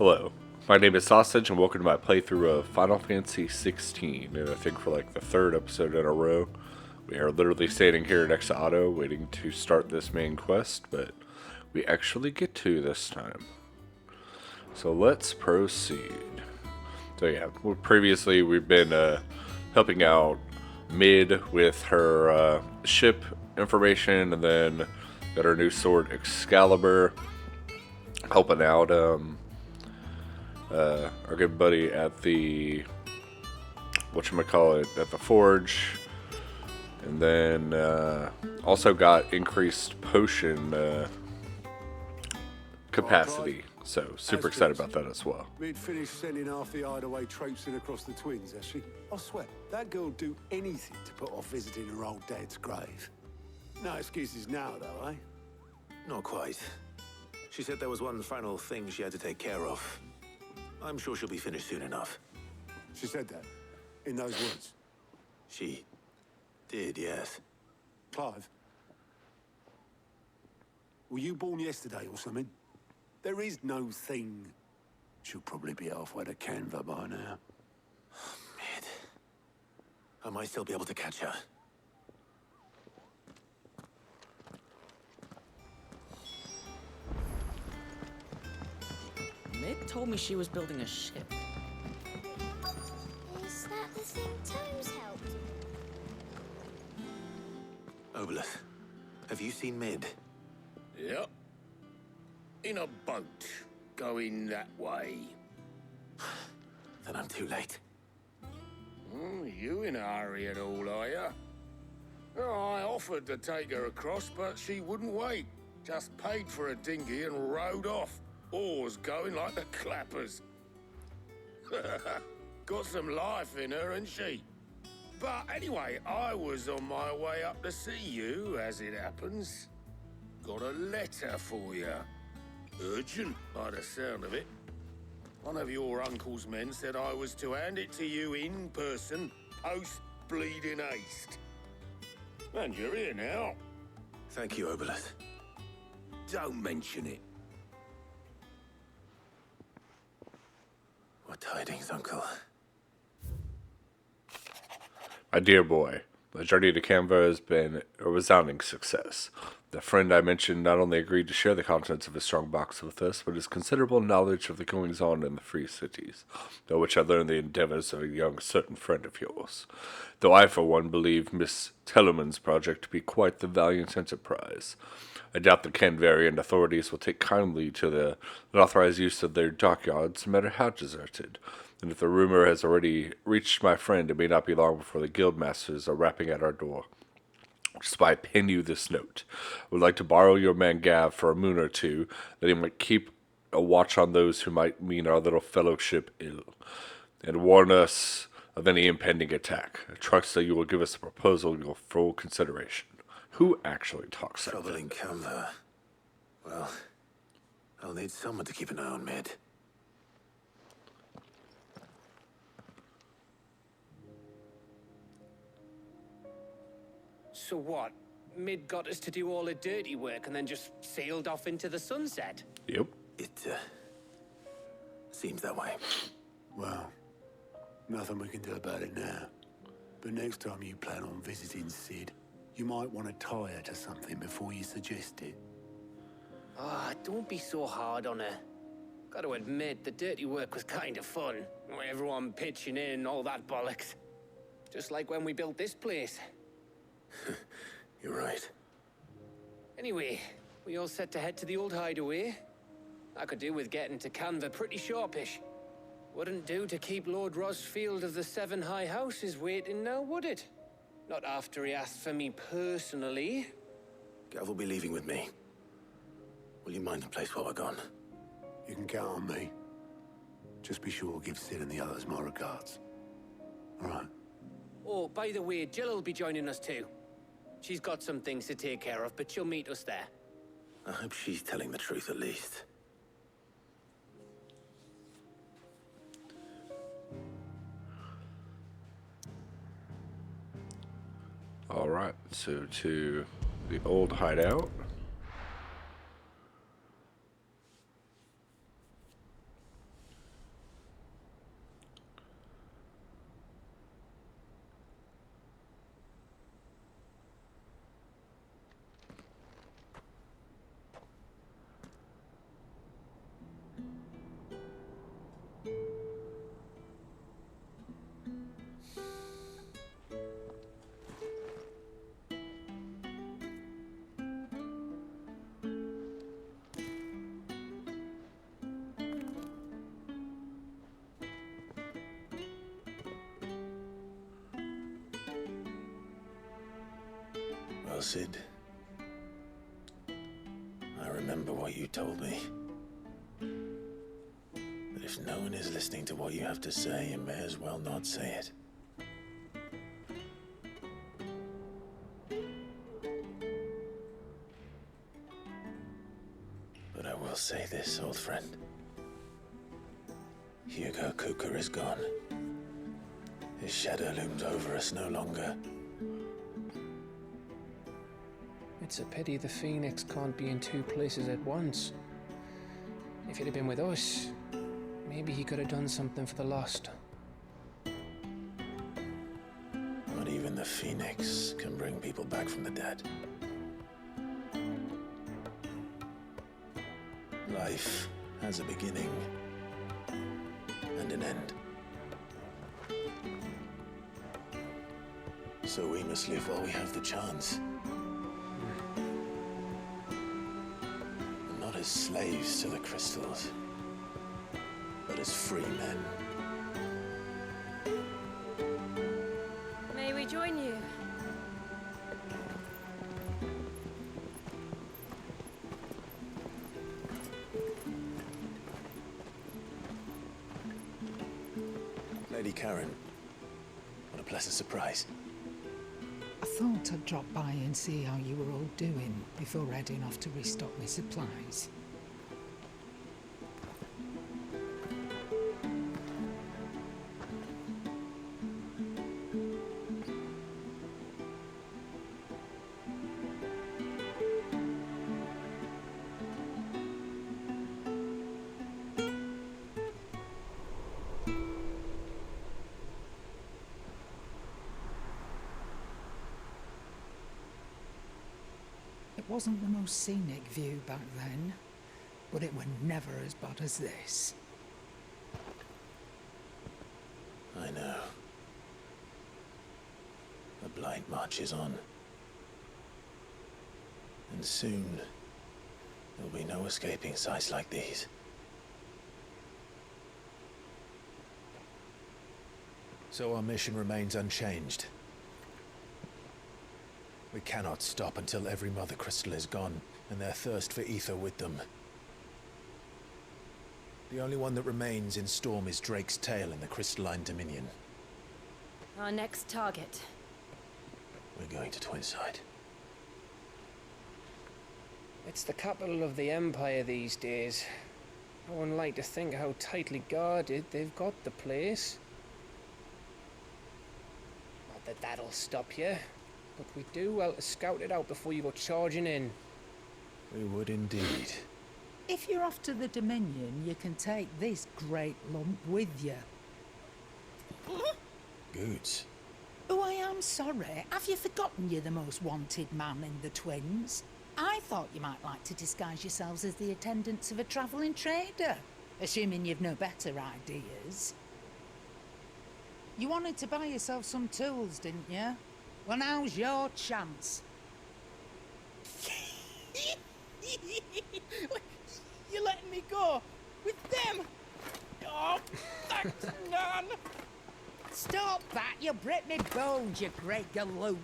Hello, my name is Sausage, and welcome to my playthrough of Final Fantasy XVI. And I think for like the third episode in a row, we are literally standing here next to Otto, waiting to start this main quest, but we actually get to this time. So let's proceed. So yeah, previously we've been helping out Mid with her ship information, and then got her new sword Excalibur, helping out our good buddy at the whatchamacallit, at the forge, and then also got increased potion capacity. So super excited about that as well. We'd finished sending half the hideaway traipsing across the twins, has she? I swear, that girl'd do anything to put off visiting her old dad's grave. No excuses now, though, eh? Not quite. She said there was one final thing she had to take care of. I'm sure she'll be finished soon enough. She said that, in those words. She did, yes. Clive, were you born yesterday or something? There is no thing. She'll probably be halfway to Canva by now. Mid. I might still be able to catch her. Mid told me she was building a ship. Is that the thing Tomes helped? Obolus, have you seen Mid? Yep. In a boat, going that way. Then I'm too late. You in a hurry at all, are you? I offered to take her across, but she wouldn't wait. Just paid for a dinghy and rowed off. Oars going like the clappers. Got some life in her, ain't she? But anyway, I was on my way up to see you, as it happens. Got a letter for you. Urgent, by the sound of it. One of your uncle's men said I was to hand it to you in person, post-bleeding haste. And you're here now. Thank you, Obolus. Don't mention it. What tidings, Uncle? My dear boy, the journey to Canva has been a resounding success. The friend I mentioned not only agreed to share the contents of his strong box with us, but his considerable knowledge of the goings-on in the free cities, by which I learned the endeavors of a young certain friend of yours. Though I, for one, believe Miss Tellerman's project to be quite the valiant enterprise. I doubt the Canvarian authorities will take kindly to the unauthorized use of their dockyards, no matter how deserted. And if the rumor has already reached my friend, it may not be long before the guildmasters are rapping at our door. Which is why I pen you this note. I would like to borrow your man Gav for a moon or two, that he might keep a watch on those who might mean our little fellowship ill, and warn us of any impending attack. I trust that you will give us a proposal in your full consideration. Who actually talks like Trouble that? in Canva. Well, I'll need someone to keep an eye on Mid. So what? Mid got us to do all the dirty work and then just sailed off into the sunset? Yep. It, seems that way. Well, nothing we can do about it now. But next time you plan on visiting Sid, you might want to tie her to something before you suggest it. Ah, don't be so hard on her. Got to admit, the dirty work was kind of fun. Everyone pitching in, all that bollocks. Just like when we built this place. You're right. Anyway, we all set to head to the old hideaway. I could do with getting to Canva pretty sharpish. Wouldn't do to keep Lord Rosfield of the Seven High Houses waiting now, would it? Not after he asked for me personally. Gav will be leaving with me. Will you mind the place while we're gone? You can count on me. Just be sure to give Sid and the others my regards. All right. Oh, by the way, Jill will be joining us too. She's got some things to take care of, but she'll meet us there. I hope she's telling the truth at least. Alright, so to the old hideout. Well, Sid, I remember what you told me. But if no one is listening to what you have to say, you may as well not say it. But I will say this, old friend. Hugo Cooker is gone. His shadow looms over us no longer. It's a pity the Phoenix can't be in two places at once. If he'd have been with us, maybe he could have done something for the Lost. Not even the Phoenix can bring people back from the dead. Life has a beginning and an end. So we must live while we have the chance. Not as slaves to the crystals, but as free men. May we join you? Lady Karen, what a pleasant surprise. I thought I'd drop by and see how you were all doing before heading off to restock my supplies. It wasn't the most scenic view back then, but it were never as bad as this. I know. The blight marches on. And soon, there'll be no escaping sights like these. So our mission remains unchanged. We cannot stop until every Mother Crystal is gone, and their thirst for ether with them. The only one that remains in Storm is Drake's Tail in the Crystalline Dominion. Our next target. We're going to Twinside. It's the capital of the Empire these days. I wouldn't like to think how tightly guarded they've got the place. Not that that'll stop you, but we do well to scout it out before you go charging in. We would indeed. If you're off to the Dominion, you can take this great lump with you. Goods. Oh, I am sorry. Have you forgotten you're the most wanted man in the Twins? I thought you might like to disguise yourselves as the attendants of a travelling trader, assuming you've no better ideas. You wanted to buy yourself some tools, didn't you? Well, now's your chance. You're letting me go with them? Oh, thanks, Nan. Stop that! You'll break me bones, you great galoot.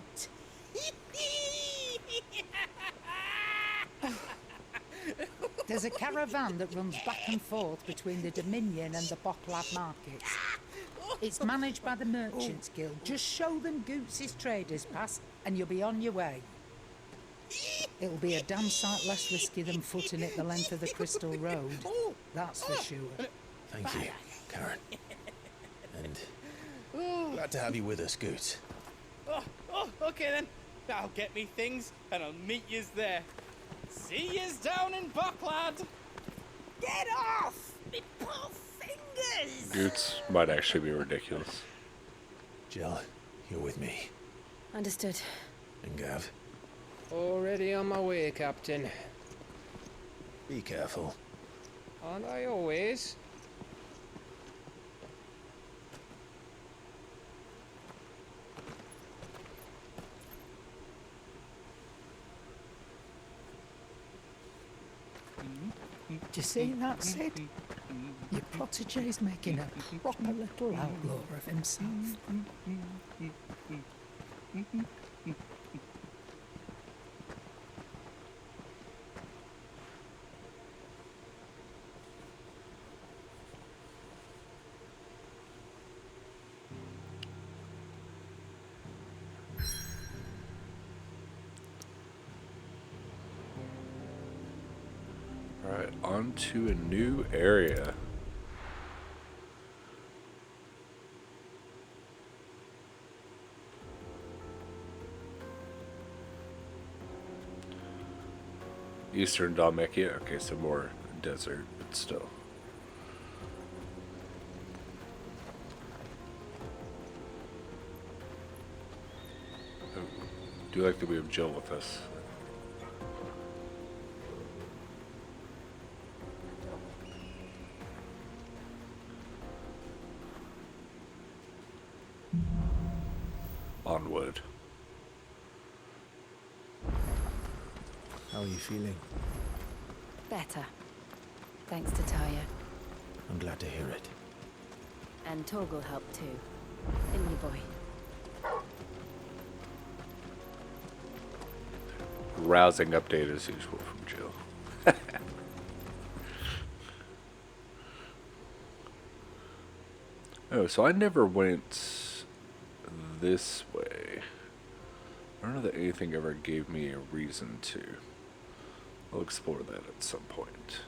There's a caravan that runs back and forth between the Dominion and the Bocklad markets. It's managed by the Merchants Guild. Just show them Goots' traders pass and you'll be on your way. It'll be a damn sight less risky than footing it the length of the Crystal Road. That's for sure. Thank you, Karen. And glad to have you with us, Goots. Oh, okay then. I'll get me things and I'll meet yous there. See yous down in Bocklad. Get off! Me poor fingers! Goots might actually be ridiculous. Jill, you're with me. Understood. And Gav, Already on my way, Captain. be careful. Aren't I always? Do you see that, Sid? Your protege's making a proper little outlaw of himself. onto a new area. Eastern Dalmatia. Okay, so more desert, but still. Oh, do like that we have Jill with us. Onward. How are you feeling? Better. Thanks to Taya. I'm glad to hear it. And Torgal helped too. Didn't you, boy? Rousing update as usual from Jill. Oh, so I never went this way. I don't know that anything ever gave me a reason to. I'll explore that at some point.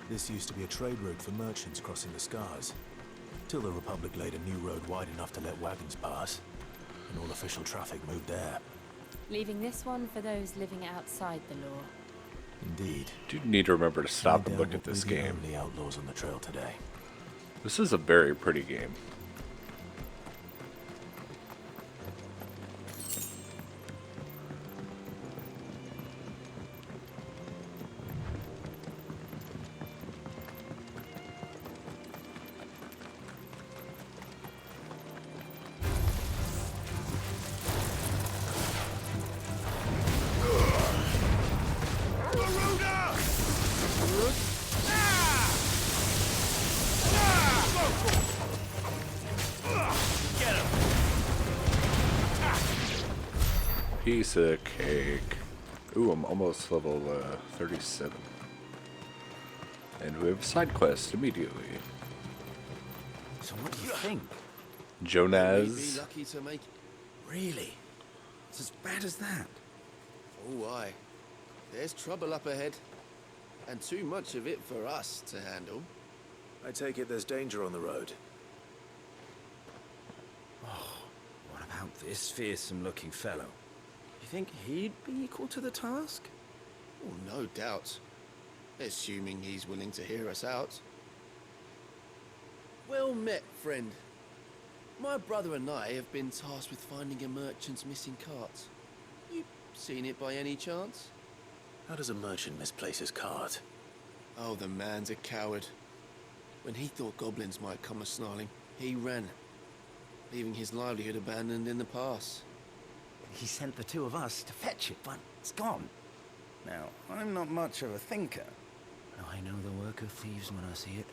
This used to be a trade route for merchants crossing the Scars, till the Republic laid a new road wide enough to let wagons pass, and all official traffic moved there. Leaving this one for those living outside the law. Indeed. Do need to remember to stop and I look doubt at this we'll be the game. only outlaws on the trail today. This is a very pretty game. Piece of cake. Ooh, I'm almost level 37. And we have a side quest immediately. So what do you think? We'd be Jonas. lucky to make. Really? It's as bad as that? Oh, aye. There's trouble up ahead, and too much of it for us to handle. I take it there's danger on the road. What about this fearsome-looking fellow? You think he'd be equal to the task? Oh, no doubt. Assuming he's willing to hear us out. Well met, friend. My brother and I have been tasked with finding a merchant's missing cart. You seen it by any chance? How does a merchant misplace his cart? Oh, the man's a coward. When he thought goblins might come a-snarling, he ran, leaving his livelihood abandoned in the pass. He sent the two of us to fetch it, but it's gone. Now, I'm not much of a thinker. I know the work of thieves when I see it.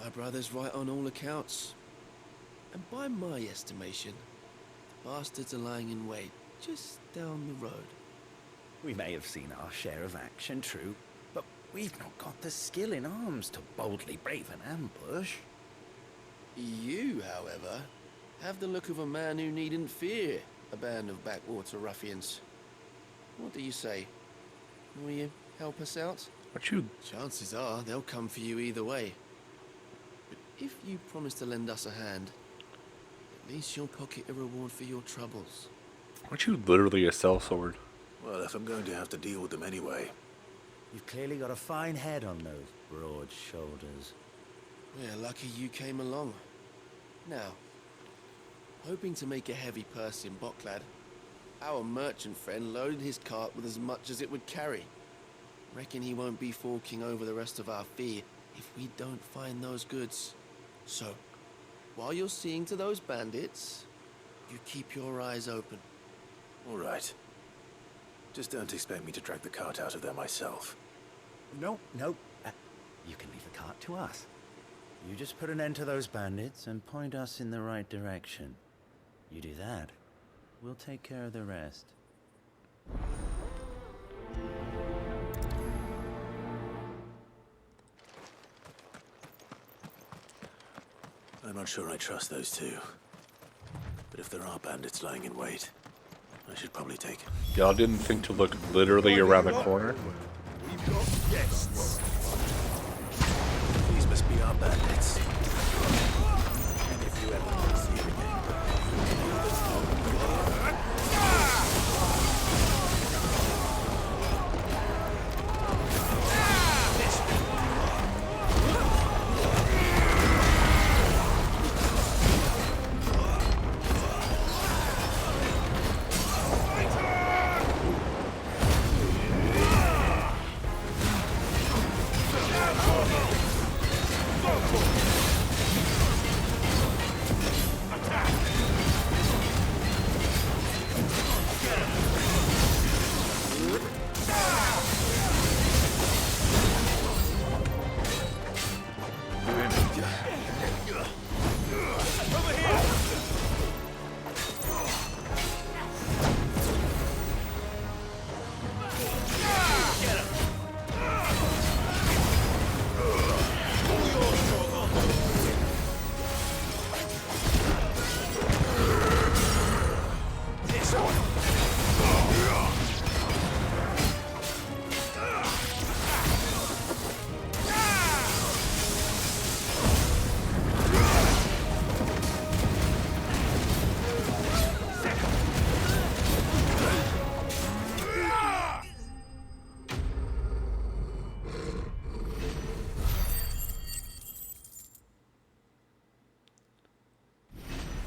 My brother's right on all accounts. And by my estimation, the bastards are lying in wait just down the road. We may have seen our share of action, true, but we've not got the skill in arms to boldly brave an ambush. You, however, have the look of a man who needn't fear a band of backwater ruffians. What do you say? Will you help us out? Aren't you? Chances are they'll come for you either way. But if you promise to lend us a hand, at least you'll pocket a reward for your troubles. Aren't you literally a sellsword? Well, if I'm going to have to deal with them anyway. You've clearly got a fine head on those broad shoulders. We're lucky you came along. Now, hoping to make a heavy purse in Boklad, our merchant friend loaded his cart with as much as it would carry. Reckon he won't be forking over the rest of our fee if we don't find those goods. So, while you're seeing to those bandits, you keep your eyes open. All right. Just don't expect me to drag the cart out of there myself. No. You can leave the cart to us. You just put an end to those bandits and point us in the right direction. You do that, we'll take care of the rest. I'm not sure I trust those two. But if there are bandits lying in wait, I should probably take it. Y'all didn't think to look literally around the corner? We've got guests. These must be our bandits. And if you ever see it again.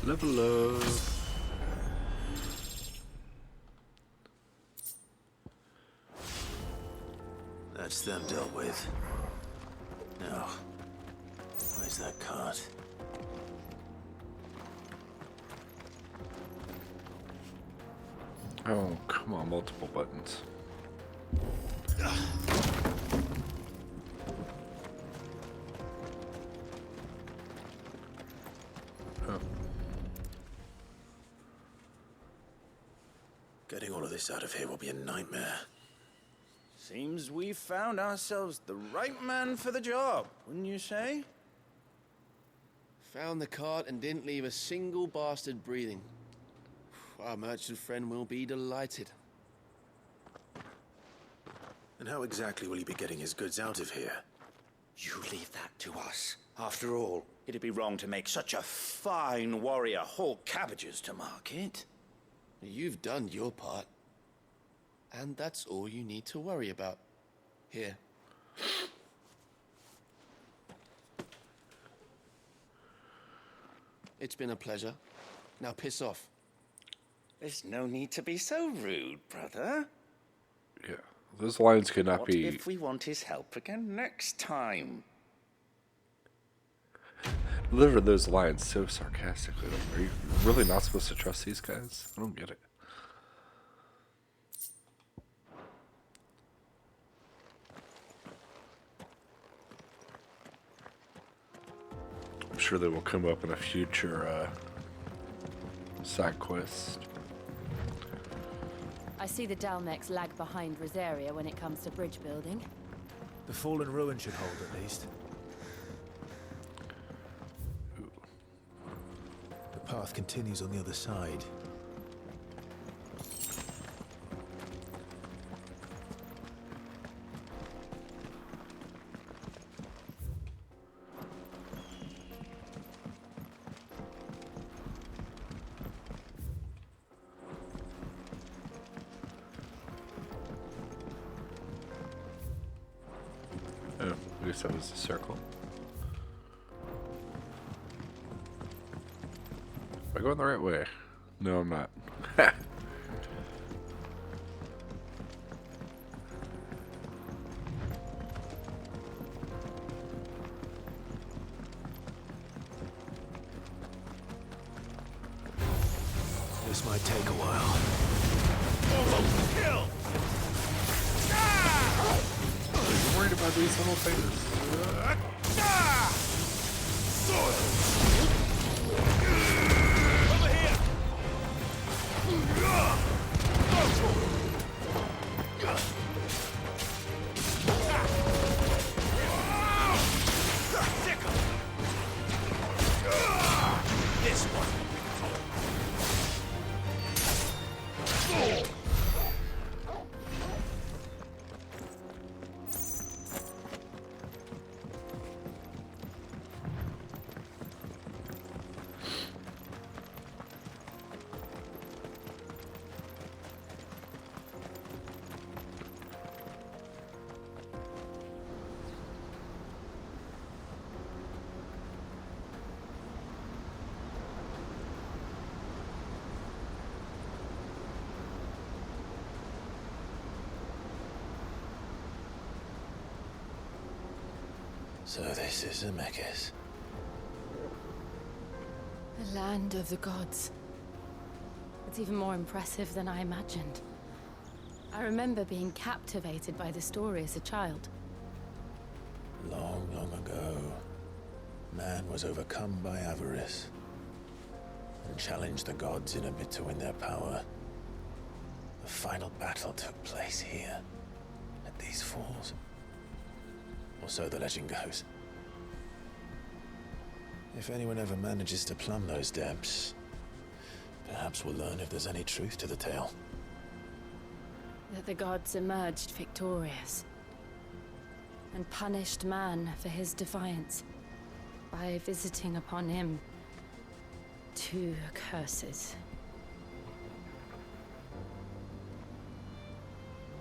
Level up. That's them dealt with. Now, where's that cart? Oh, come on, multiple buttons. Oh. Getting all of this out of here will be a nightmare. Seems we've found ourselves the right man for the job, wouldn't you say? Found the cart and didn't leave a single bastard breathing. Our merchant friend will be delighted. And how exactly will he be getting his goods out of here? You leave that to us. After all, it'd be wrong to make such a fine warrior haul cabbages to market. You've done your part. And that's all you need to worry about. Here. It's been a pleasure. Now piss off. There's no need to be so rude, brother. Yeah, those lines could not What be. if we want his help again next time? Deliver those lines so sarcastically. Like, are you really not supposed to trust these guys? I don't get it. I'm sure they will come up in a future side quest. I see the Dalmex lag behind Rosaria when it comes to bridge building. The fallen ruin should hold at least. The path continues on the other side. Oh, I guess that was a circle. Am I going the right way? No, I'm not. This might take a while. Kill! Are you worried about these little things? Over here! This one. So this is Zemeckis. The land of the gods. It's even more impressive than I imagined. I remember being captivated by the story as a child. Long, long ago, man was overcome by avarice and challenged the gods in a bid to win their power. The final battle took place here, at these falls. Or so the legend goes. If anyone ever manages to plumb those depths, perhaps we'll learn if there's any truth to the tale. That the gods emerged victorious and punished man for his defiance by visiting upon him 2 curses.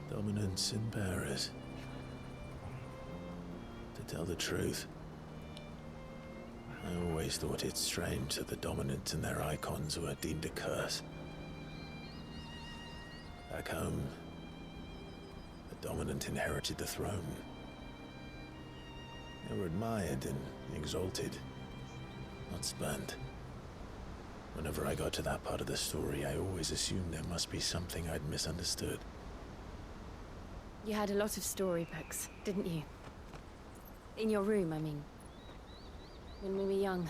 Dominance and bearers. To tell the truth, I always thought it strange that the dominant and their icons were deemed a curse. Back home, the dominant inherited the throne. They were admired and exalted, not spurned. Whenever I got to that part of the story, I always assumed there must be something I'd misunderstood. You had a lot of storybooks, didn't you? In your room, I mean. When we were young.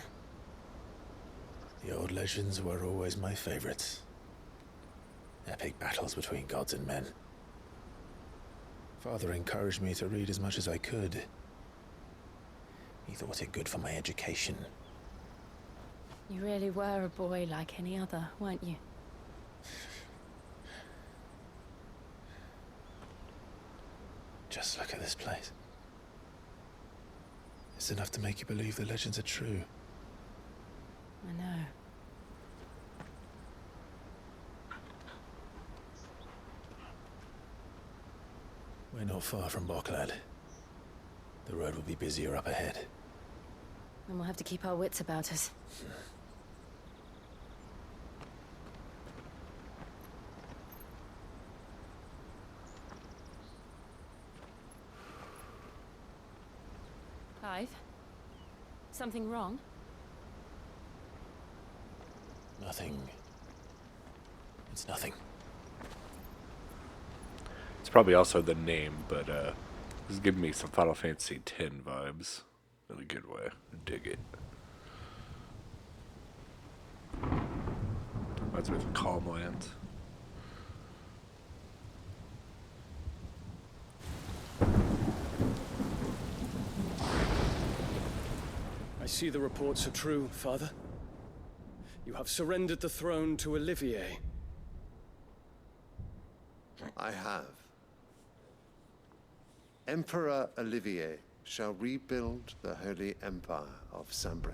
The old legends were always my favorites. Epic battles between gods and men. Father encouraged me to read as much as I could. He thought it good for my education. You really were a boy like any other, weren't you? Just look at this place. It's enough to make you believe the legends are true. I know. We're not far from Boklad. The road will be busier up ahead. And we'll have to keep our wits about us. Clive? Something wrong? Nothing. It's nothing. It's probably also the name, but this is giving me some Final Fantasy X vibes. In a good way. I dig it. Reminds me of Calm Lands. I see the reports are true, Father. You have surrendered the throne to Olivier. I have. Emperor Olivier shall rebuild the Holy Empire of Sanbreque.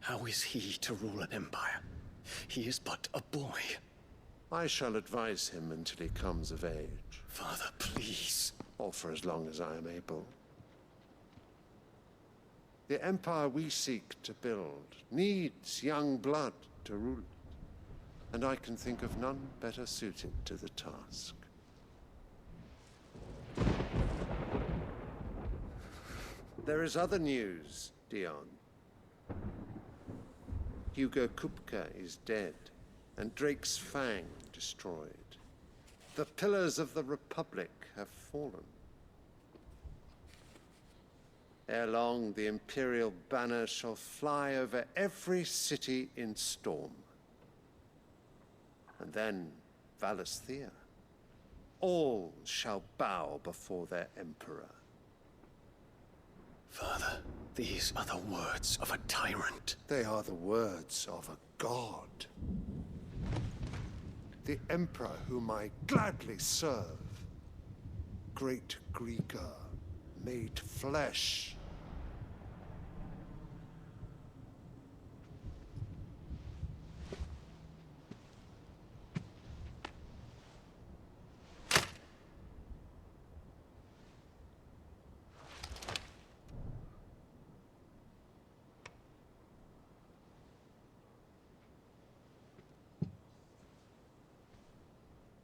How is he to rule an empire? He is but a boy. I shall advise him until he comes of age. Father, please. Or for as long as I am able. The empire we seek to build needs young blood to rule it, and I can think of none better suited to the task. There is other news, Dion. Hugo Kupka is dead, and Drake's Fang destroyed. The pillars of the Republic have fallen. Ere long, the Imperial banner shall fly over every city in Storm. And then Valisthea. All shall bow before their Emperor. Father, these are the words of a tyrant. They are the words of a god. The Emperor whom I gladly serve. Great Greager, made flesh.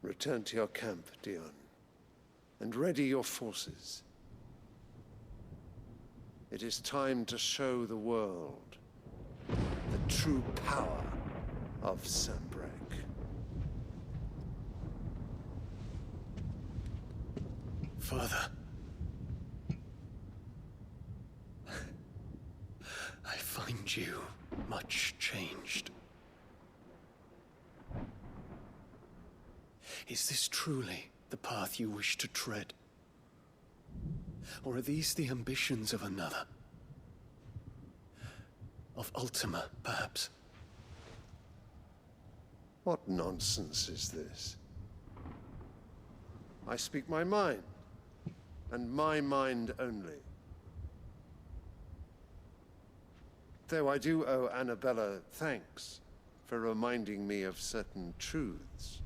Return to your camp, Dion, and ready your forces. It is time to show the world the true power of Sanbreque. Father. I find you much changed. Is this truly the path you wish to tread? Or are these the ambitions of another? Of Ultima, perhaps? What nonsense is this? I speak my mind, and my mind only. Though I do owe Annabella thanks for reminding me of certain truths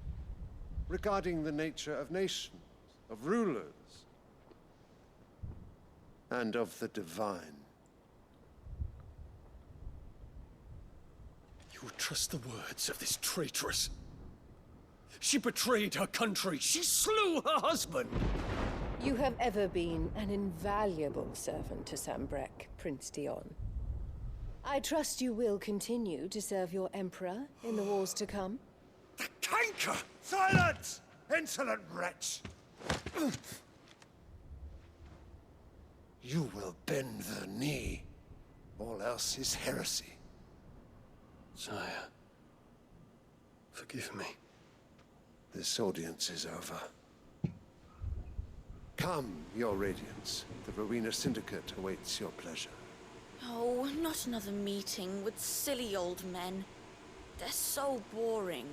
regarding the nature of nations, of rulers, and of the divine. You would trust the words of this traitress? She betrayed her country. She slew her husband. You have ever been an invaluable servant to Sanbreque, Prince Dion. I trust you will continue to serve your Emperor in the wars to come. The canker! Silence! Insolent wretch! You will bend the knee. All else is heresy. Sire, forgive me. This audience is over. Come, your Radiance. The Rowena Syndicate awaits your pleasure. Oh, not another meeting with silly old men. They're so boring.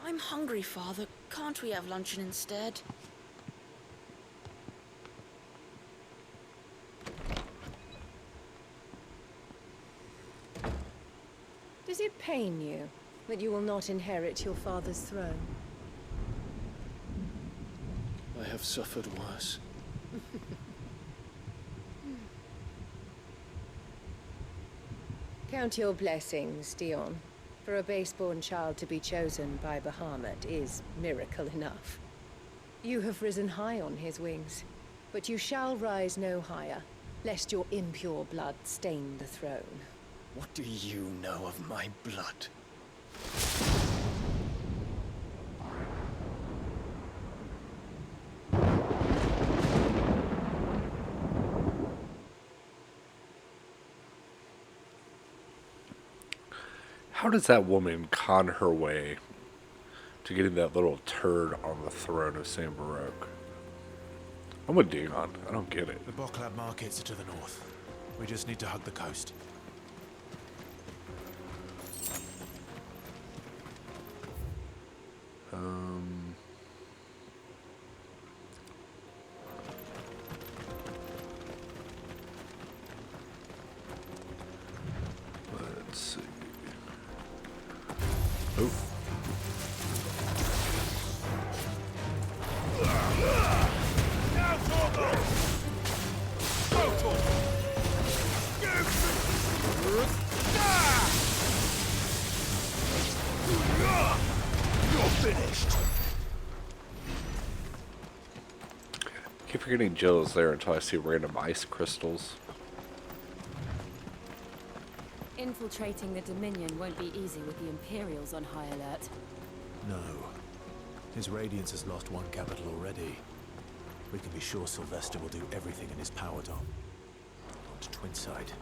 I'm hungry, Father. Can't we have luncheon instead? Does it pain you that you will not inherit your father's throne? I have suffered worse. Count your blessings, Dion. For a base-born child to be chosen by Bahamut is miracle enough. You have risen high on his wings, but you shall rise no higher, lest your impure blood stain the throne. What do you know of my blood? How does that woman con her way to getting that little turd on the throne of Sanbreque? I'm with Dion. I don't get it. The Boklab markets are to the north. We just need to hug the coast. Let's see. Oh. You're finished. Keep forgetting Jill is there until I see random ice crystals. Infiltrating the Dominion won't be easy with the Imperials on high alert. No. His Radiance has lost one capital already. We can be sure Sylvester will do everything in his power to... On to Twinside.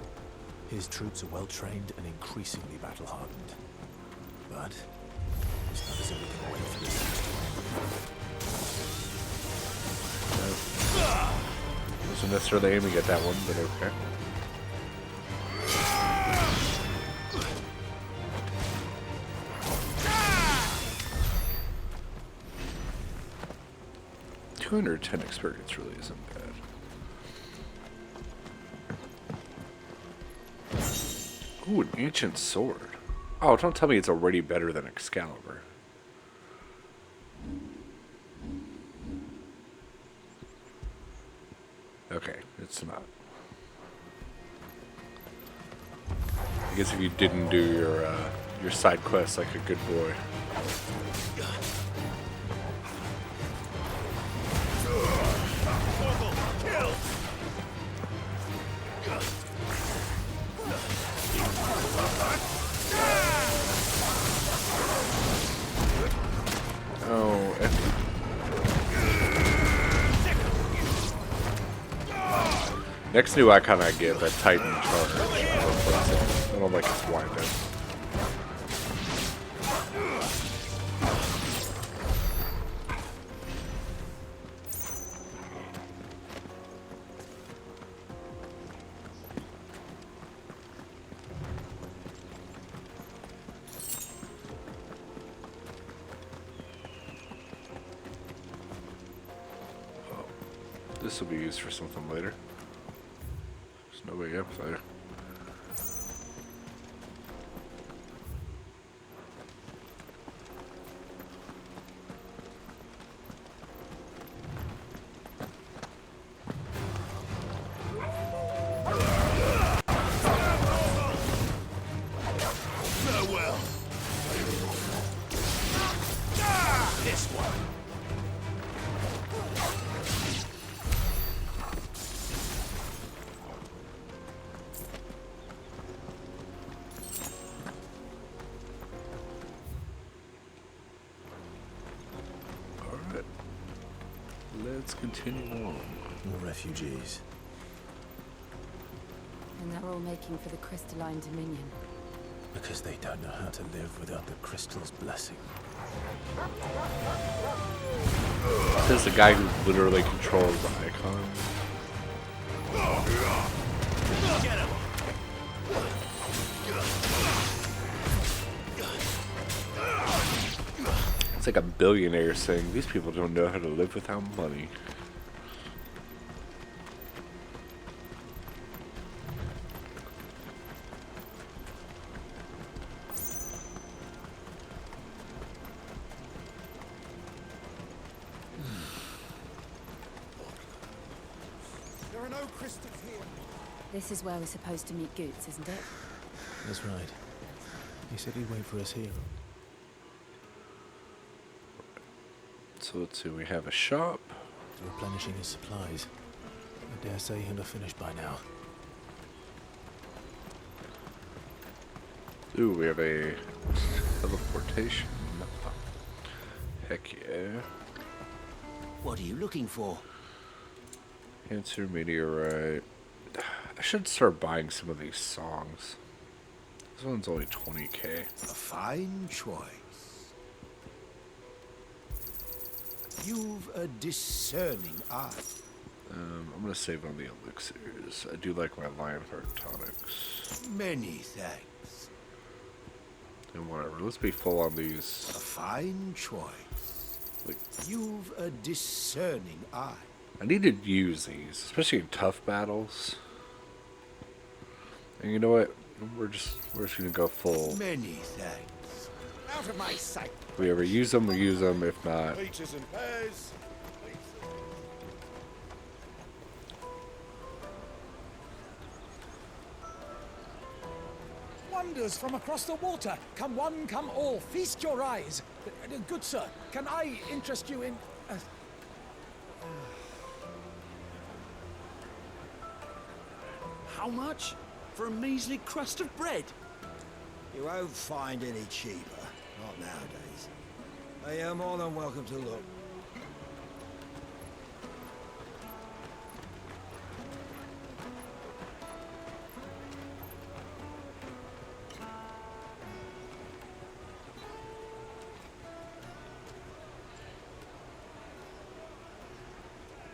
His troops are well-trained and increasingly battle-hardened. But... it's not as if we can wait for this to Wasn't necessarily aiming at that one, but okay. $210 experience really isn't bad. Ooh, an ancient sword. Oh, don't tell me it's already better than Excalibur. Okay, it's not. I guess if you didn't do your side quests like a good boy. Oh, next new icon I get, that Titan charge. I don't like its wind-up. This will be used for something later. There's no way up there. Farewell. This one. Alright. Let's continue on. More refugees. And they're all making for the Crystalline Dominion. Because they don't know how to live without the crystal's blessing. Says the guy who literally controls the icon. Get him. It's like a billionaire saying these people don't know how to live without money. There are no crystals here. This is where we're supposed to meet Goots, isn't it? That's right. He said he'd wait for us here. So let's see, we have a shop. Replenishing his supplies. I dare say he'll have finished by now. Ooh, we have a teleportation. Heck yeah. What are you looking for? Answer meteorite. I should start buying some of these songs. This one's only 20k. A fine choice. You've a discerning eye. I'm gonna save on the elixirs. I do like my Lionheart tonics. Many thanks. And whatever. Let's be full on these. A fine choice. Wait. You've a discerning eye. I need to use these, especially in tough battles. And you know what? We're just gonna go full. Many thanks. Out of my sight. If we ever use them, we use them. If not, Peaches and pears. Wonders from across the water. Come one, come all. Feast your eyes. Good sir, can I interest you in... How much? For a measly crust of bread? You won't find any cheaper. Not nowadays. But you're more than welcome to look.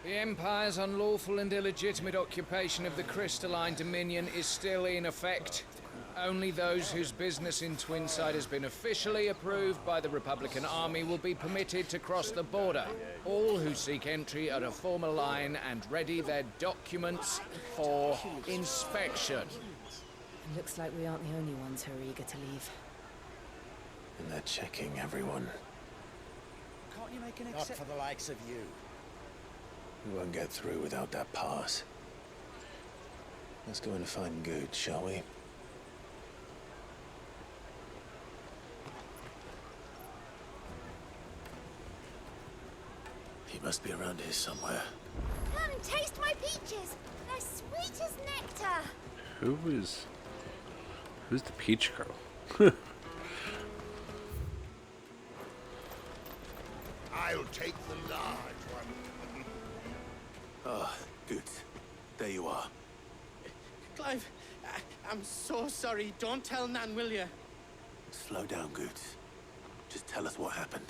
The Empire's unlawful and illegitimate occupation of the Crystalline Dominion is still in effect. Only those whose business in Twinside has been officially approved by the Republican Army will be permitted to cross the border. All who seek entry are to form a line and ready their documents for inspection. Looks like we aren't the only ones who are eager to leave. And they're checking everyone. Can't you make an Not for the likes of you. We won't get through without that pass. Let's go and find Good, shall we? He must be around here somewhere. Come taste my peaches. They're sweet as nectar. Who's the peach girl? I'll take the large one. Ah, good. There you are. Clive, I'm so sorry. Don't tell Nan, will you? Slow down, Goots. Just tell us what happened.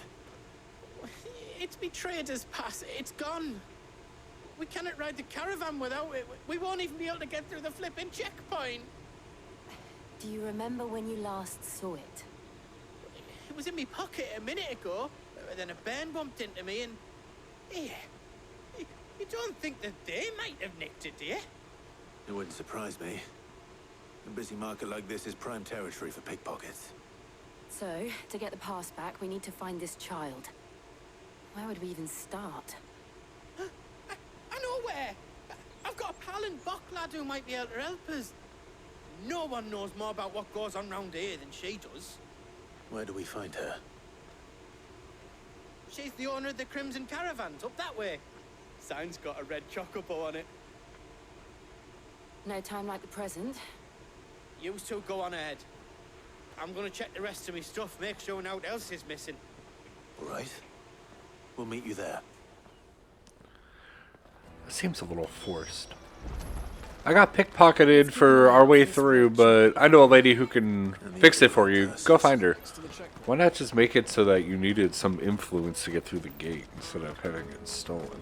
It's me trader's pass. It's gone. We cannot ride the caravan without it. We won't even be able to get through the flipping checkpoint. Do you remember when you last saw it? It was in my pocket a minute ago. Then a bairn bumped into me and... Here. You don't think that they might have nicked it, do you? It wouldn't surprise me. A busy market like this is prime territory for pickpockets. So, to get the pass back, we need to find this child. Where would we even start? I know where! I've got a pal in Bocklad who might be able to help us. No one knows more about what goes on round here than she does. Where do we find her? She's the owner of the Crimson Caravans, up that way. Sign's got a red chocobo on it. No time like the present. You two go on ahead. I'm gonna check the rest of my stuff, make sure no one else is missing. All right. We'll meet you there. It seems a little forced. I got pickpocketed for our way through, but I know a lady who can fix it for you. Go find her. Why not just make it so that you needed some influence to get through the gate instead of having it stolen?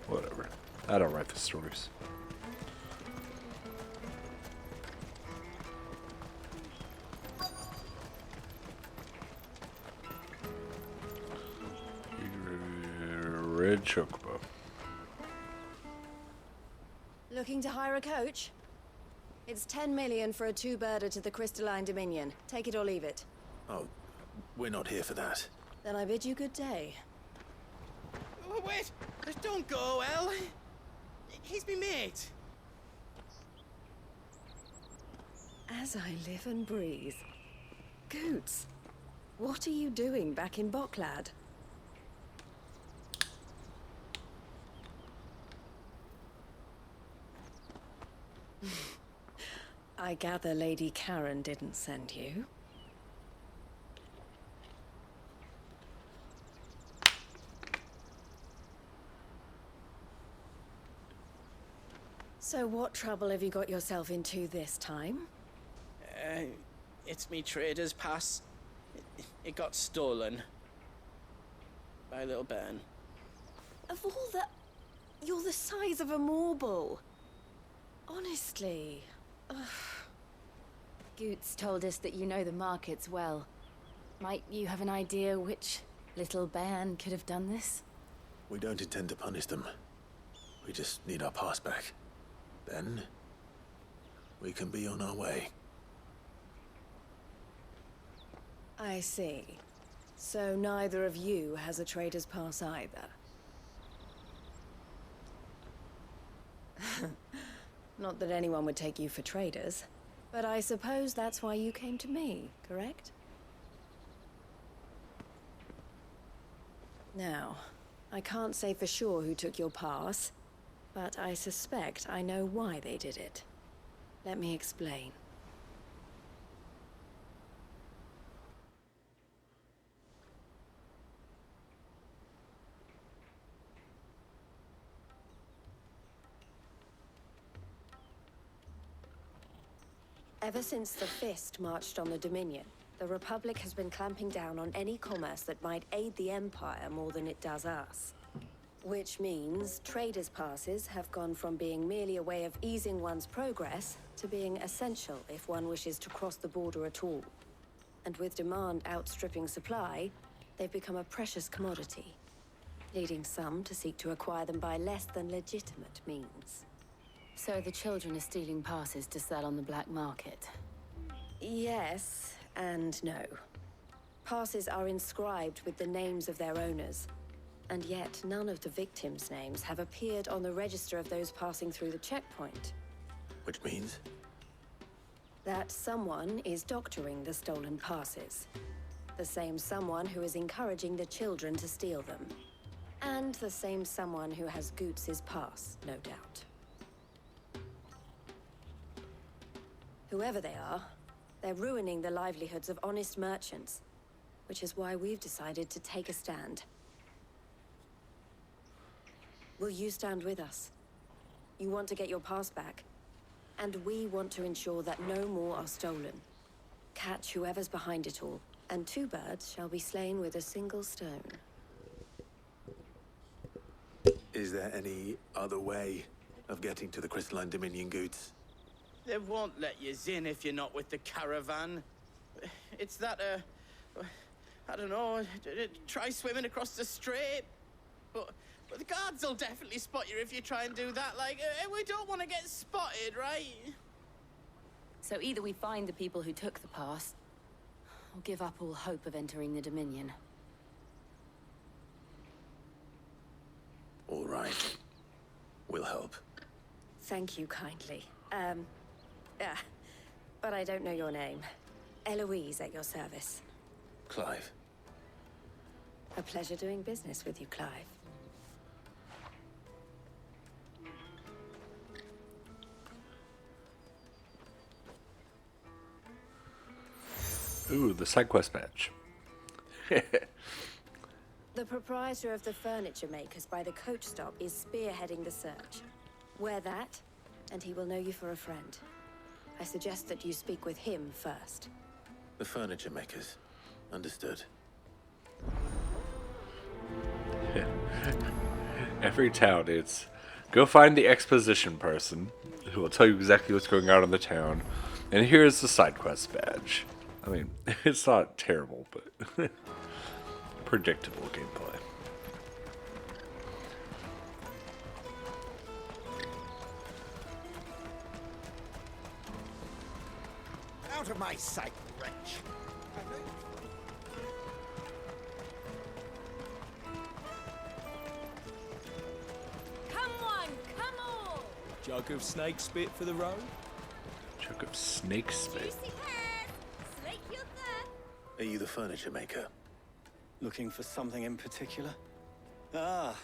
Whatever. I don't write the stories. Red chocobo. Looking to hire a coach? It's 10 million for a two-birder to the Crystalline Dominion. Take it or leave it. Oh, we're not here for that. Then I bid you good day. Oh, wait! Don't go, El. He's me mate. As I live and breathe. Goots, what are you doing back in Bocklad? I gather Lady Karen didn't send you. So what trouble have you got yourself into this time? It's me trader's pass. It got stolen. By a little bairn. Of all the... You're the size of a marble. Honestly. Ugh. Goots told us that you know the markets well. Might you have an idea which little bairn could have done this? We don't intend to punish them. We just need our pass back. Then, we can be on our way. I see. So neither of you has a trader's pass either. Not that anyone would take you for traders, but I suppose that's why you came to me, correct? Now, I can't say for sure who took your pass, but I suspect I know why they did it. Let me explain. Ever since the Fist marched on the Dominion, the Republic has been clamping down on any commerce that might aid the Empire more than it does us. Which means traders' passes have gone from being merely a way of easing one's progress to being essential if one wishes to cross the border at all. And with demand outstripping supply, they've become a precious commodity, leading some to seek to acquire them by less than legitimate means. So the children are stealing passes to sell on the black market? Yes and no. Passes are inscribed with the names of their owners, and yet none of the victims' names have appeared on the register of those passing through the checkpoint. Which means? That someone is doctoring the stolen passes. The same someone who is encouraging the children to steal them. And the same someone who has Goots' pass, no doubt. Whoever they are, they're ruining the livelihoods of honest merchants, which is why we've decided to take a stand. Will you stand with us? You want to get your pass back, and we want to ensure that no more are stolen. Catch whoever's behind it all, and 2 birds shall be slain with a single stone. Is there any other way of getting to the Crystalline Dominion, Goots? They won't let you in if you're not with the caravan. It's that, I don't know, try swimming across the strait. But the guards will definitely spot you if you try and do that. Like, we don't want to get spotted, right? So either we find the people who took the pass, or give up all hope of entering the Dominion. All right. We'll help. Thank you kindly. But I don't know your name. Eloise at your service. Clive. A pleasure doing business with you, Clive. Ooh, the side quest badge. The proprietor of the furniture makers by the coach stop is spearheading the search. Wear that, and he will know you for a friend. I suggest that you speak with him first. The furniture makers. Understood. Every town, it's go find the exposition person who will tell you exactly what's going on in the town, and here's the side quest badge. I mean, it's not terrible, but predictable gameplay. Out of my sight, wretch! Come on, come on! Jug of snake spit for the road? Jug of snake spit. Juicy pears! Slake your thirst! Are you the furniture maker? Looking for something in particular? Ah,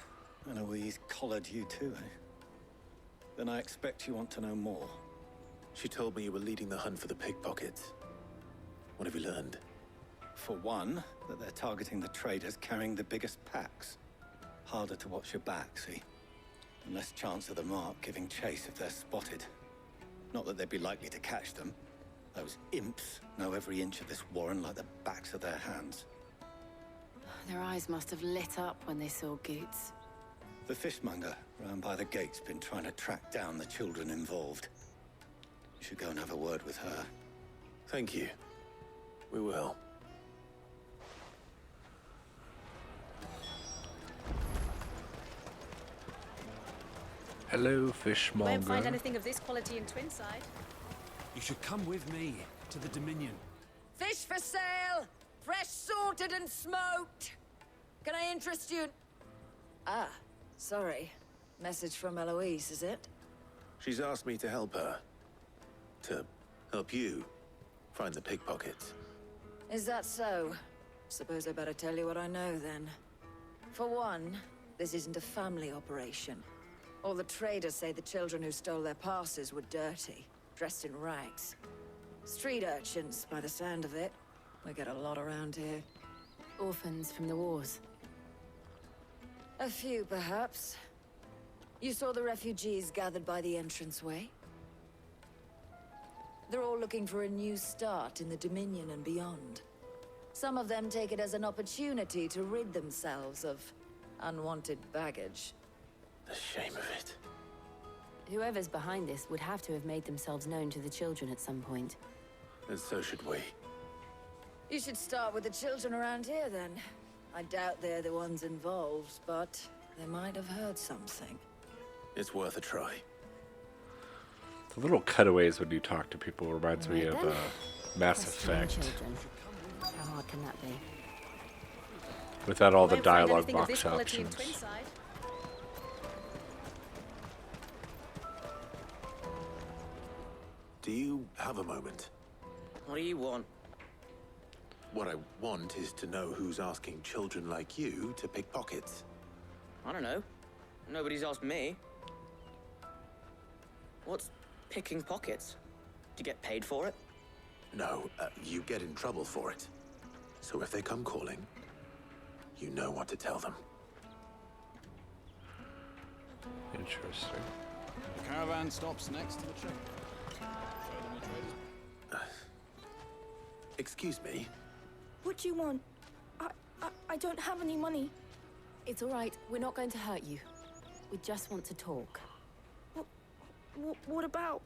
Eloise collared you too, eh? Then I expect you want to know more. She told me you were leading the hunt for the pickpockets. What have you learned? For one, that they're targeting the traders carrying the biggest packs. Harder to watch your back, see? And less chance of the mark giving chase if they're spotted. Not that they'd be likely to catch them. Those imps know every inch of this warren like the backs of their hands. Their eyes must have lit up when they saw Goots. The fishmonger round by the gate's been trying to track down the children involved. You should go and have a word with her. Thank you. We will. Hello, fishmonger. Won't find anything of this quality in Twinside. You should come with me to the Dominion. Fish for sale! Fresh sorted and smoked! Can I interest you? Ah, sorry. Message from Eloise, is it? She's asked me to help her. To help you find the pickpockets. Is that so? Suppose I better tell you what I know, then. For one, this isn't a family operation. All the traders say the children who stole their passes were dirty, dressed in rags. Street urchins, by the sound of it. We get a lot around here. Orphans from the wars. A few, perhaps. You saw the refugees gathered by the entranceway? They're all looking for a new start in the Dominion and beyond. Some of them take it as an opportunity to rid themselves of unwanted baggage. The shame of it. Whoever's behind this would have to have made themselves known to the children at some point. And so should we. You should start with the children around here, then. I doubt they're the ones involved, but they might have heard something. It's worth a try. The little cutaways when you talk to people reminds me of Mass Questioning Effect. children. How hard can that be? Without all the Won't find dialogue anything of this box quality in options. Twinside. Do you have a moment? What do you want? What I want is to know who's asking children like you to pick pockets. I don't know. Nobody's asked me. What's picking pockets? Do you get paid for it? No, you get in trouble for it. So if they come calling, you know what to tell them. Interesting. The caravan stops next to the train. Excuse me? What do you want? I don't have any money. It's all right. We're not going to hurt you. We just want to talk. What about?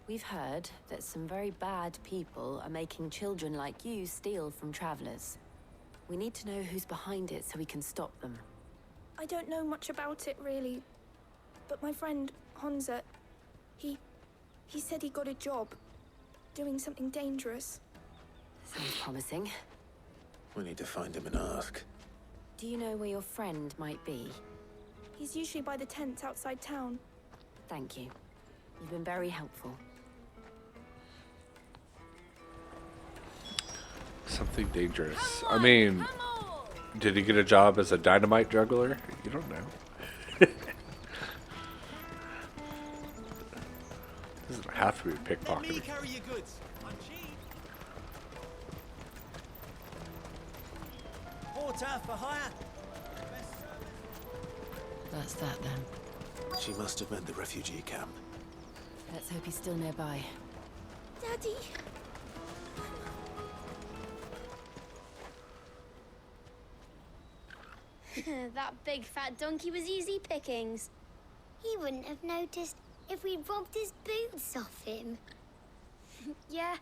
We've heard that some very bad people are making children like you steal from travelers. We need to know who's behind it so we can stop them. I don't know much about it, really. But my friend, Honza, he said he got a job doing something dangerous. Sounds promising. We need to find him and ask. Do you know where your friend might be? He's usually by the tents outside town. Thank you. You've been very helpful. Something dangerous. I mean, did he get a job as a dynamite juggler? You don't know. Doesn't have to be pickpocketing. Let me carry your goods. I'm cheap. Porter for hire. That's that then. She must have meant the refugee camp. Let's hope he's still nearby. Daddy. That big fat donkey was easy pickings. He wouldn't have noticed if we robbed his boots off him. Yeah.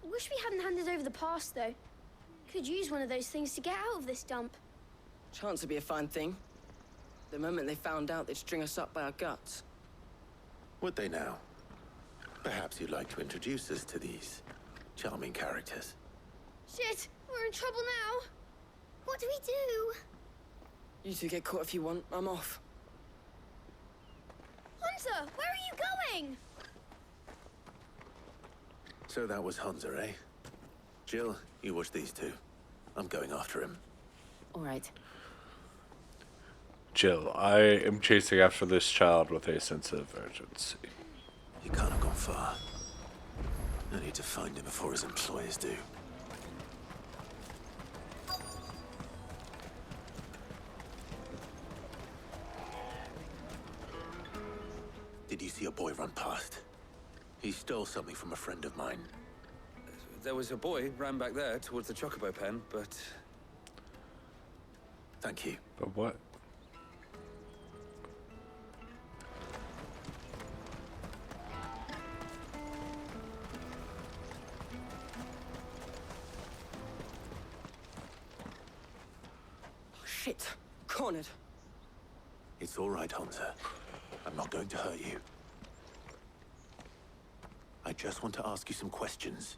Wish we hadn't handed over the pass, though. Could use one of those things to get out of this dump. Chance would be a fine thing. The moment they found out, they'd string us up by our guts. Would they now? Perhaps you'd like to introduce us to these charming characters. Shit, we're in trouble now. What do we do? You two get caught if you want. I'm off. Hunter, where are you going? So that was Hunter, eh? Jill, you watch these two. I'm going after him. All right. Jill, I am chasing after this child with a sense of urgency. He can't have gone far. I need to find him before his employers do. Did you see a boy run past? He stole something from a friend of mine. There was a boy ran back there towards the Chocobo pen, but... Thank you. But what? Oh, shit. Cornered. It's all right, Hunter. I'm not going to hurt you. I just want to ask you some questions.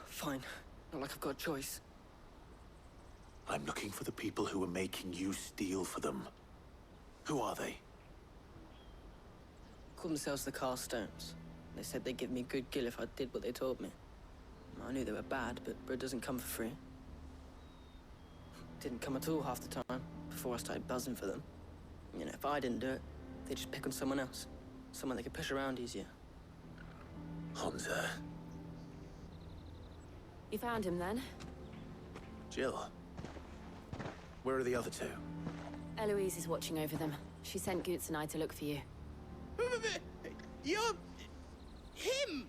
Fine. Not like I've got a choice. I'm looking for the people who are making you steal for them. Who are they? Called themselves the Carstones. They said they'd give me good gill if I did what they told me. I knew they were bad, but bread doesn't come for free. Didn't come at all half the time, before I started buzzing for them. You know, if I didn't do it, they'd just pick on someone else. Someone they could push around easier. Hunter. You found him then? Jill. Where are the other two? Eloise is watching over them. She sent Goots and I to look for you. You're... him!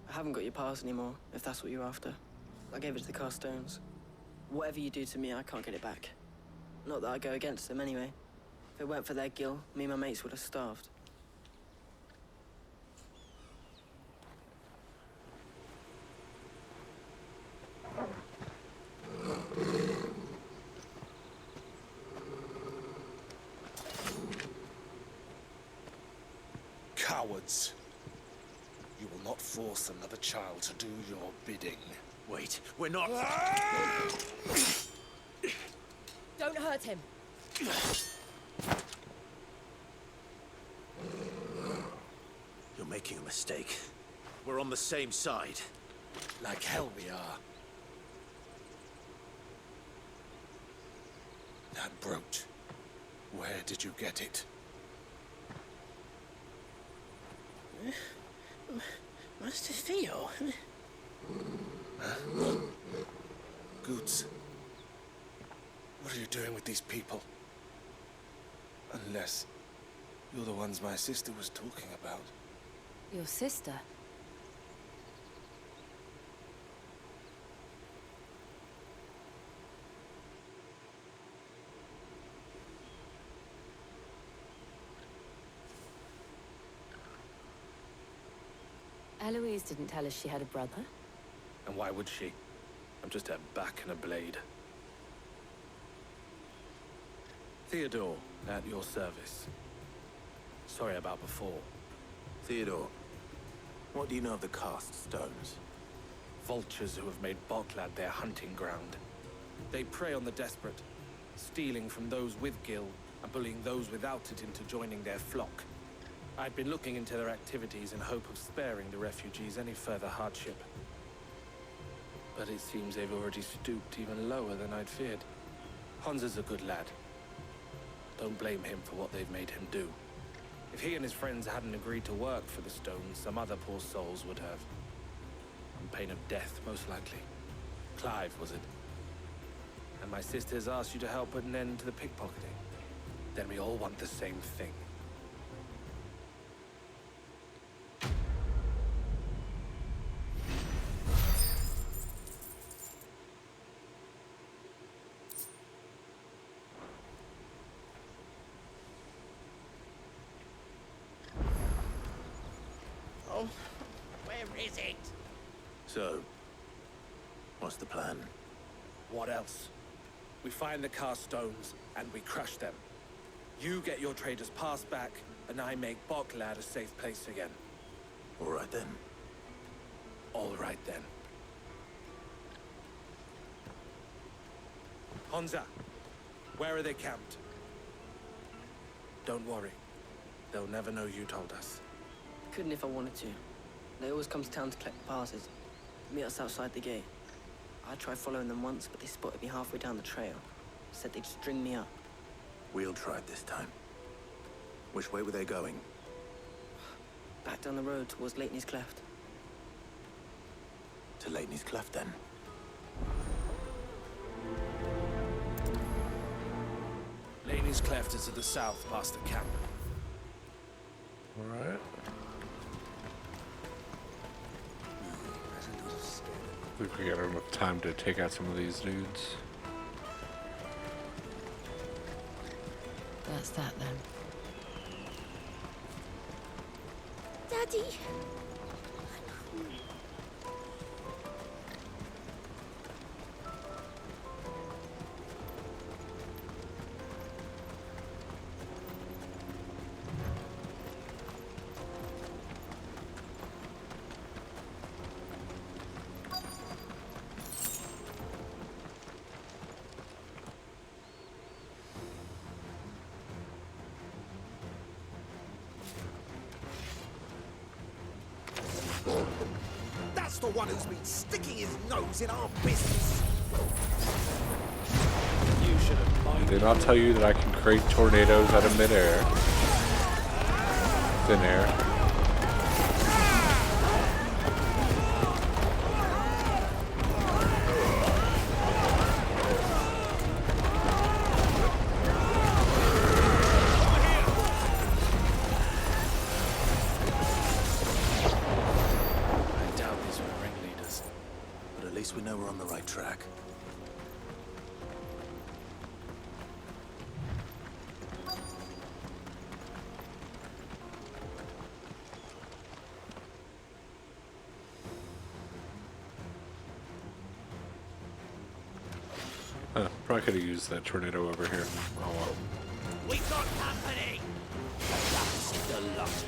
I haven't got your pass anymore, if that's what you're after. I gave it to the Carstones. Whatever you do to me, I can't get it back. Not that I go against them anyway. If it weren't for their gill, me and my mates would have starved. Cowards. You will not force another child to do your bidding. Wait, we're not... Don't hurt him. You're making a mistake. We're on the same side. Like hell we are. that brooch. Where did you get it? Master Theo? Goods. What are you doing with these people? Unless you're the ones my sister was talking about. Your sister? Eloise didn't tell us she had a brother. And why would she? I'm just her back and a blade. Theodore, at your service. Sorry about before. Theodore, what do you know of the cast stones? Vultures who have made Boklad their hunting ground. They prey on the desperate, stealing from those with Gil and bullying those without it into joining their flock. I'd been looking into their activities in hope of sparing the refugees any further hardship. But it seems they've already stooped even lower than I'd feared. Hansa's a good lad. Don't blame him for what they've made him do. If he and his friends hadn't agreed to work for the stones, some other poor souls would have. On pain of death, most likely. Clive, was it? And my sisters asked you to help put an end to the pickpocketing. Then we all want the same thing. Oh, where is it? So, what's the plan? What else? We find the cast stones, and we crush them. You get your traders' pass back, and I make Boklad a safe place again. All right then. All right then. Hansa, where are they camped? Don't worry. They'll never know you told us. Couldn't if I wanted to. They always come to town to collect the passes. Meet us outside the gate. I tried following them once, but they spotted me halfway down the trail. Said they'd string me up. We'll try it this time. Which way were they going? Back down the road towards Leitney's Cleft. To Leitney's Cleft, then. Laney's Cleft is to the south, past the camp. Alright. I think we got enough time to take out some of these dudes. That's that then. Daddy! That's the one who's been sticking his nose in our business. You should have minded. Did not tell you that I can create tornadoes out of midair. Thin air. We know we're on the right track. Probably could have used that tornado over here. Oh well. We got company! That's the lot.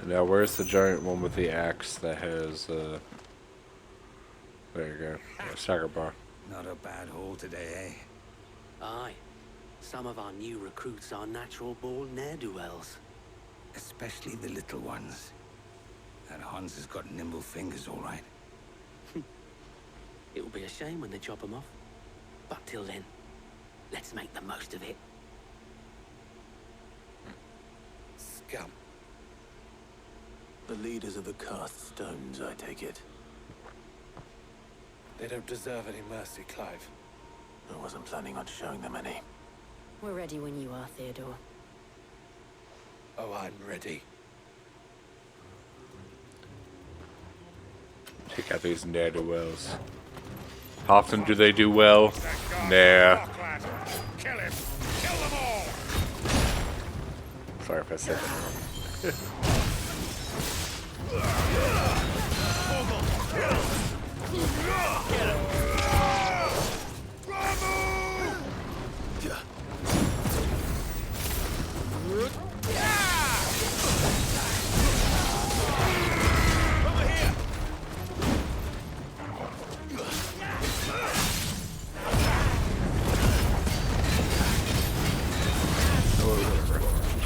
Now, where's the giant one with the axe that has, there you go, a stagger bar. Not a bad haul today, eh? Aye. Some of our new recruits are natural-born ne'er-do-wells. Especially the little ones. That Hans has got nimble fingers, all right. It will be a shame when they chop them off. But till then, let's make the most of it. Scum. The leaders of the Cursed Stones, I take it. They don't deserve any mercy, Clive. I wasn't planning on showing them any. We're ready when you are, Theodore. Oh, I'm ready. Take out these ne'er-do-wells. How often do they do well? Nah. Kill him! Kill them all! Sorry if I said that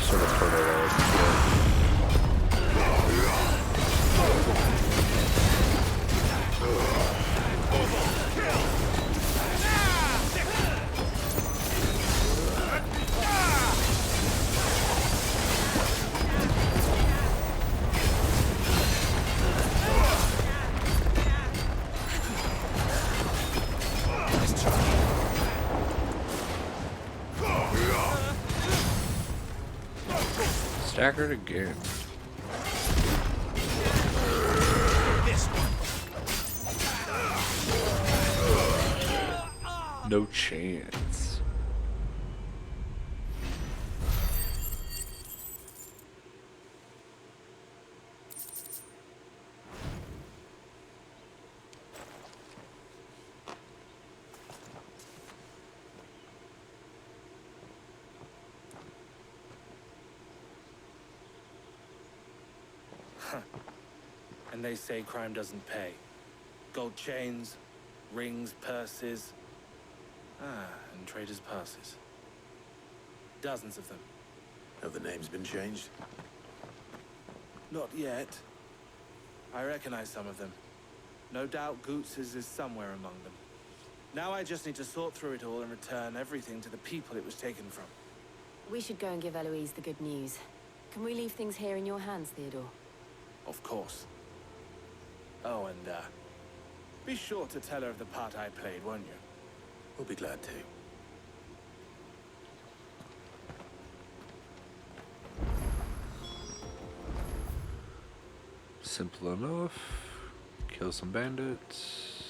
sort of tornado. Staggered again. No chance. And they say crime doesn't pay. Gold chains, rings, purses. And traders' passes. Dozens of them. Have the names been changed? Not yet. I recognize some of them. No doubt Goots's is somewhere among them. Now I just need to sort through it all and return everything to the people it was taken from. We should go and give Eloise the good news. Can we leave things here in your hands, Theodore? Of course. Oh, and, be sure to tell her of the part I played, won't you? We'll be glad to. Simple enough. Kill some bandits.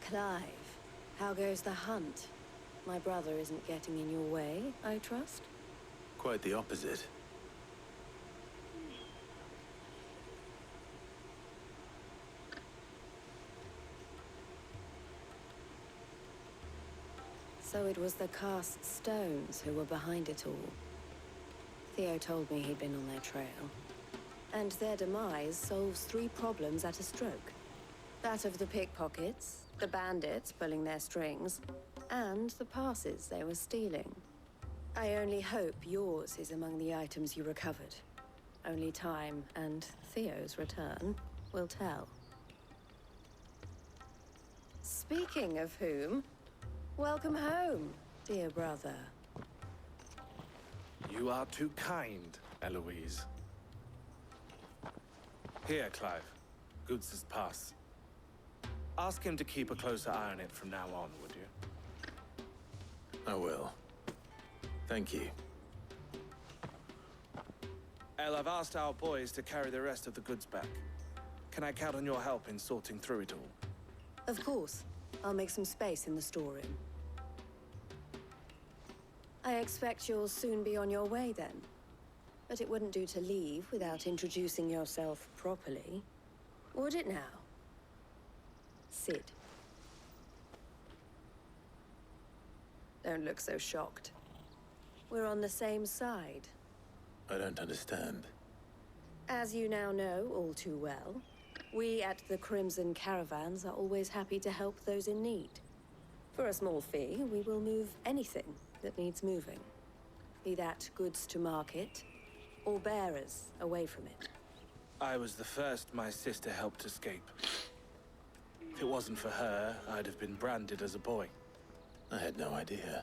Clive, how goes the hunt? My brother isn't getting in your way, I trust? Quite the opposite. So it was the Cast Stones who were behind it all. Theo told me he'd been on their trail. And their demise solves 3 problems at a stroke. That of the pickpockets, the bandits pulling their strings, and the passes they were stealing. I only hope yours is among the items you recovered. Only time and Theo's return will tell. Speaking of whom, welcome home, dear brother. You are too kind, Eloise. Here, Clive. Goots's pass. Ask him to keep a closer eye on it from now on, would you? I will. Thank you. El, I've asked our boys to carry the rest of the goods back. Can I count on your help in sorting through it all? Of course. I'll make some space in the storeroom. I expect you'll soon be on your way then. But it wouldn't do to leave without introducing yourself properly. Would it now? Cid. Don't look so shocked. We're on the same side. I don't understand. As you now know all too well, we at the Crimson Caravans are always happy to help those in need. For a small fee, we will move anything that needs moving. Be that goods to market, or bearers away from it. I was the first my sister helped escape. If it wasn't for her, I'd have been branded as a boy. I had no idea.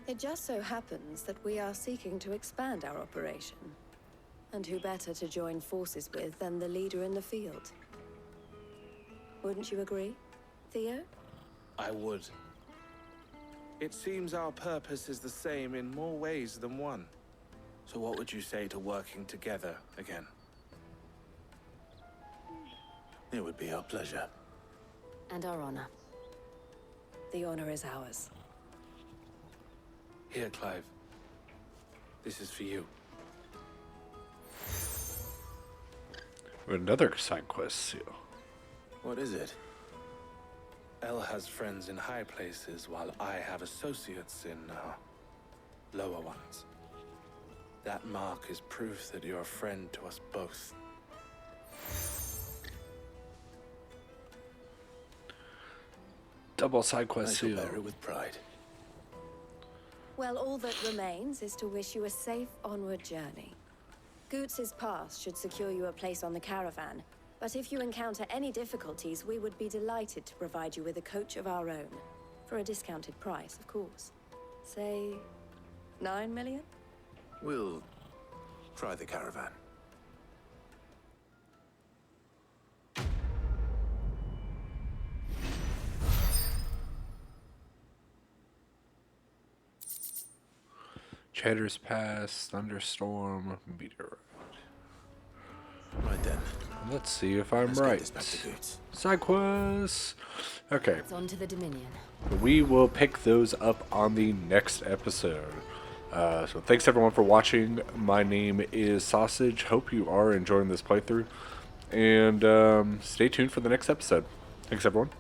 It just so happens that we are seeking to expand our operation. And who better to join forces with than the leader in the field? Wouldn't you agree, Theo? I would. It seems our purpose is the same in more ways than one. So what would you say to working together again? It would be our pleasure. And our honor. The honor is ours. Here, Clive. This is for you. Another side quest seal. What is it? Elle has friends in high places, while I have associates in, lower ones. That mark is proof that you're a friend to us both. Double side quest I shall seal. bear it with pride. Well, all that remains is to wish you a safe onward journey. Goots' pass should secure you a place on the caravan, but if you encounter any difficulties, we would be delighted to provide you with a coach of our own. For a discounted price, of course. Say, 9 million? We'll try the caravan. Cheddar's Pass, Thunderstorm, Meteorite. Right then. Let's see if I'm Let's get right. this back to Goots. Side quests. Okay. It's on to the Dominion. We will pick those up on the next episode. So thanks everyone for watching. My name is Sausage. Hope you are enjoying this playthrough. And stay tuned for the next episode. Thanks everyone.